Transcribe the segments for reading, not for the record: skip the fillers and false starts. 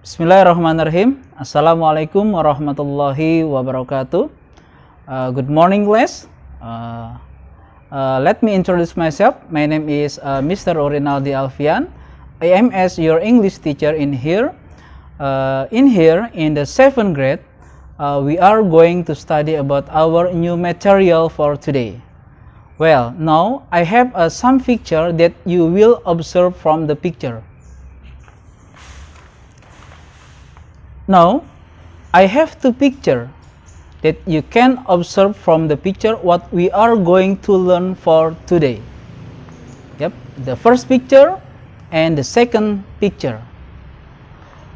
Bismillahirrahmanirrahim. Assalamualaikum warahmatullahi wabarakatuh. Good morning, class. Let me introduce myself. My name is Mr. Rinaldi Alfian. I am as your English teacher in here. In the 7th grade, we are going to study about our new material for today. Well, now I have some picture that you will observe from the picture. Now, I have two picture that you can observe from the picture what we are going to learn for today. Yep, the first picture and the second picture.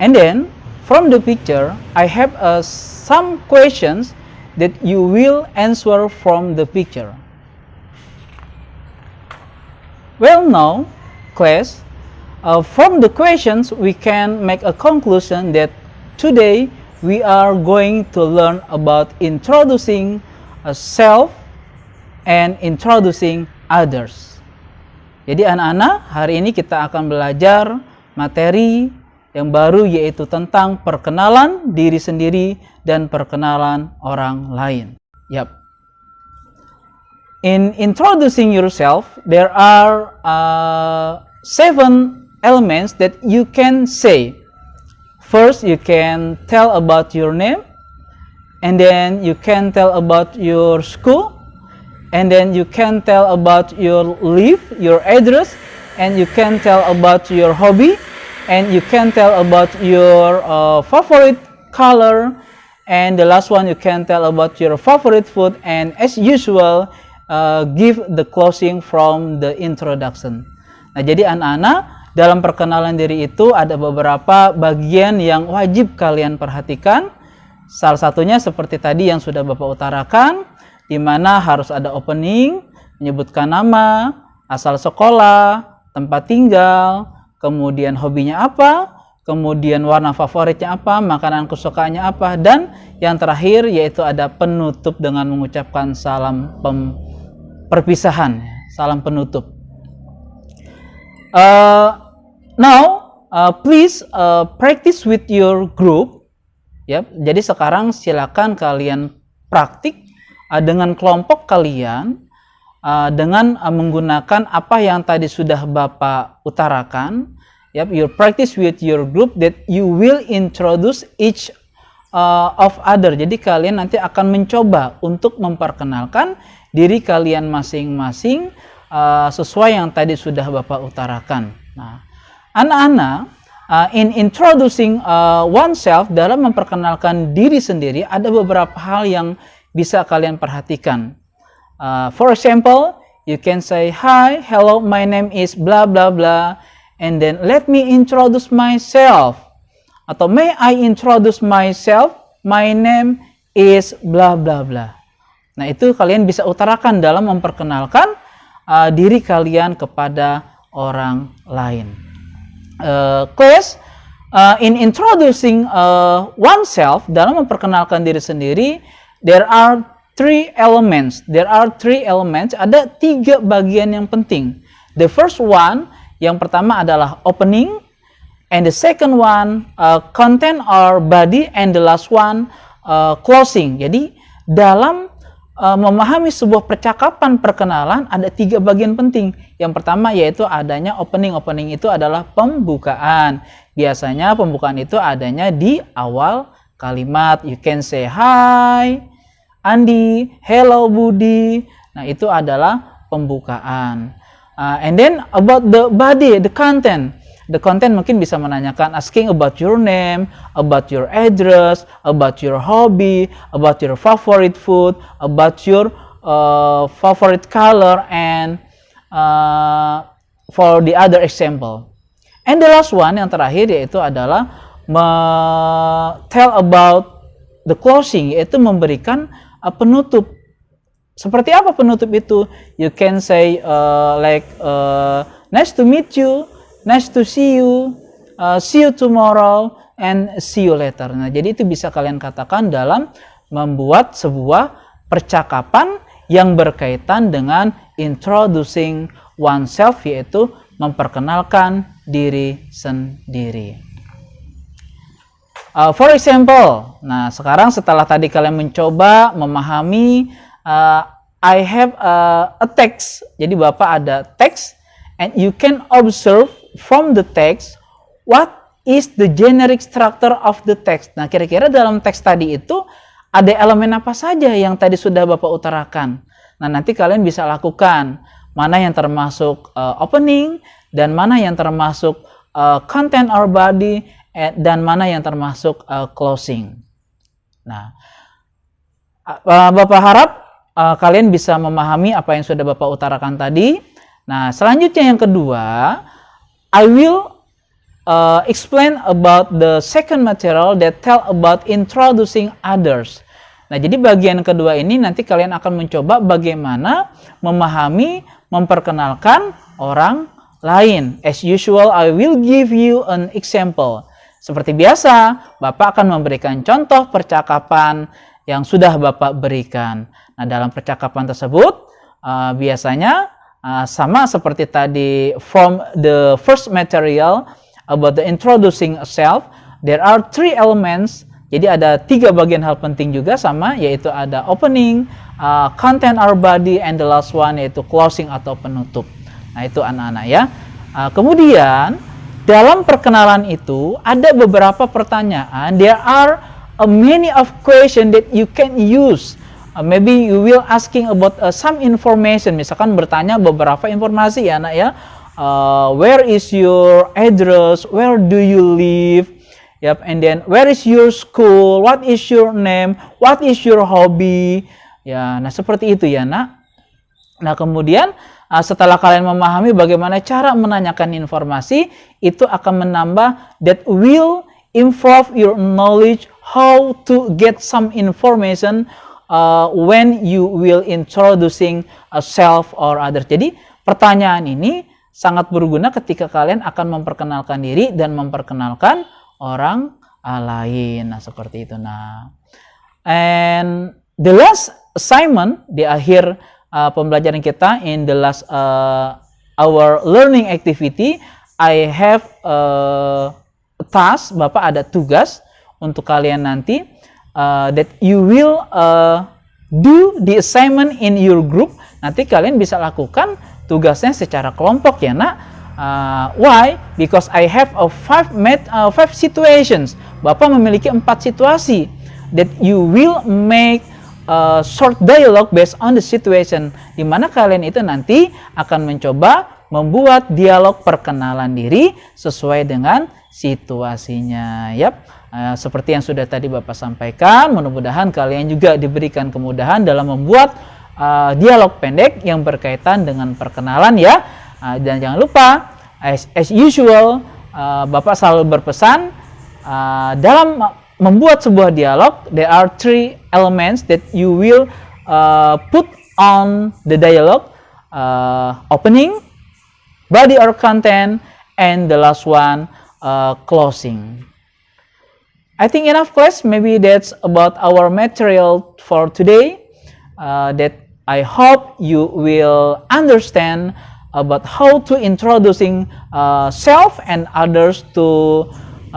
And then, from the picture, I have some questions that you will answer from the picture. Well, now, class, from the questions we can make a conclusion that today we are going to learn about introducing a self and introducing others. Jadi anak-anak, hari ini kita akan belajar materi yang baru, yaitu tentang perkenalan diri sendiri dan perkenalan orang lain. Yap. In introducing yourself, there are 7 elements that you can say. First, you can tell about your name, and then you can tell about your school, and then you can tell about your live, your address, and you can tell about your hobby, and you can tell about your favorite color, and the last one you can tell about your favorite food, and as usual, give the closing from the introduction. Nah, jadi anak-anak, dalam perkenalan diri itu ada beberapa bagian yang wajib kalian perhatikan. Salah satunya seperti tadi yang sudah Bapak utarakan, di mana harus ada opening, menyebutkan nama, asal sekolah, tempat tinggal, kemudian hobinya apa, kemudian warna favoritnya apa, makanan kesukaannya apa, dan yang terakhir yaitu ada penutup dengan mengucapkan salam perpisahan, salam penutup. Now, please practice with your group. Yep. Jadi sekarang silakan kalian praktik dengan kelompok kalian dengan menggunakan apa yang tadi sudah Bapak utarakan. Yep. You practice with your group that you will introduce each of other. Jadi kalian nanti akan mencoba untuk memperkenalkan diri kalian masing-masing sesuai yang tadi sudah Bapak utarakan. Nah, anak-anak, in introducing oneself, dalam memperkenalkan diri sendiri, ada beberapa hal yang bisa kalian perhatikan. For example, you can say, "Hi, hello, my name is blah blah blah," and then let me introduce myself. Atau may I introduce myself? My name is blah blah blah. Nah, itu kalian bisa utarakan dalam memperkenalkan diri kalian kepada orang lain. Class, in introducing oneself, dalam memperkenalkan diri sendiri, there are 3 elements. Ada 3 bagian yang penting. The first one, yang pertama adalah opening, and the second one, content or body, and the last one, closing. Jadi dalam memahami sebuah percakapan perkenalan ada 3 bagian penting. Yang pertama yaitu adanya opening. Opening itu adalah pembukaan. Biasanya pembukaan itu adanya di awal kalimat. You can say, "Hi Andi, hello Budi." Nah, itu adalah pembukaan. And then about the body, the content. The content mungkin bisa menanyakan, asking about your name, about your address, about your hobby, about your favorite food, about your favorite color, and for the other example. And the last one, yang terakhir, yaitu adalah tell about the closing, yaitu memberikan penutup. Seperti apa penutup itu? You can say nice to meet you, nice to see you tomorrow, and see you later. Nah, jadi itu bisa kalian katakan dalam membuat sebuah percakapan yang berkaitan dengan introducing oneself, yaitu memperkenalkan diri sendiri. For example, nah sekarang setelah tadi kalian mencoba memahami, I have a text. Jadi Bapak ada teks, and you can observe from the text what is the generic structure of the text. Nah kira-kira dalam teks tadi itu ada elemen apa saja yang tadi sudah Bapak utarakan. Nah nanti kalian bisa lakukan mana yang termasuk opening dan mana yang termasuk content or body, dan mana yang termasuk closing. Nah, Bapak harap kalian bisa memahami apa yang sudah Bapak utarakan tadi. Nah, selanjutnya yang kedua, I will explain about the second material that tell about introducing others. Nah, jadi bagian kedua ini nanti kalian akan mencoba bagaimana memahami, memperkenalkan orang lain. As usual, I will give you an example. Seperti biasa, Bapak akan memberikan contoh percakapan yang sudah Bapak berikan. Nah, dalam percakapan tersebut, biasanya sama seperti tadi from the first material about the introducing self, there are 3 elements. Jadi ada 3 bagian hal penting juga sama, yaitu ada opening, content or body, and the last one yaitu closing atau penutup. Nah, itu anak-anak ya. Kemudian dalam perkenalan itu ada beberapa pertanyaan. There are many of question that you can use. Maybe you will asking about some information. Misalkan bertanya beberapa informasi ya anak ya. Where is your address? Where do you live? Yep. And then where is your school? What is your name? What is your hobby? Ya, nah seperti itu ya nak. Nah kemudian setelah kalian memahami bagaimana cara menanyakan informasi, itu akan menambah, that will improve your knowledge how to get some information when you will introducing a self or others. Jadi pertanyaan ini sangat berguna ketika kalian akan memperkenalkan diri dan memperkenalkan orang lain. Nah seperti itu. Nah, and the last assignment di akhir pembelajaran kita, in the last our learning activity, I have a task. Bapak ada tugas untuk kalian nanti, that you will do the assignment in your group. Nanti kalian bisa lakukan tugasnya secara kelompok ya nak. Why? Because I have a 5 situations. Bapak memiliki 4 situasi that you will make short dialogue based on the situation, di mana kalian itu nanti akan mencoba membuat dialog perkenalan diri sesuai dengan situasinya. Yap, seperti yang sudah tadi Bapak sampaikan, mudah-mudahan kalian juga diberikan kemudahan dalam membuat dialog pendek yang berkaitan dengan perkenalan ya. Dan jangan lupa, as usual, Bapak selalu berpesan dalam membuat sebuah dialog, there are 3 elements that you will put on the dialogue: opening, body or content, and the last one, closing. I think enough class. Maybe that's about our material for today. That I hope you will understand about how to introducing self and others to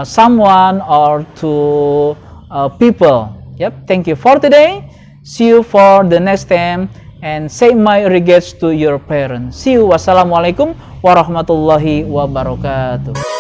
someone or to people. Yep, thank you for today. See you for the next time, and say my regards to your parents. See you. Wassalamualaikum warahmatullahi wabarakatuh.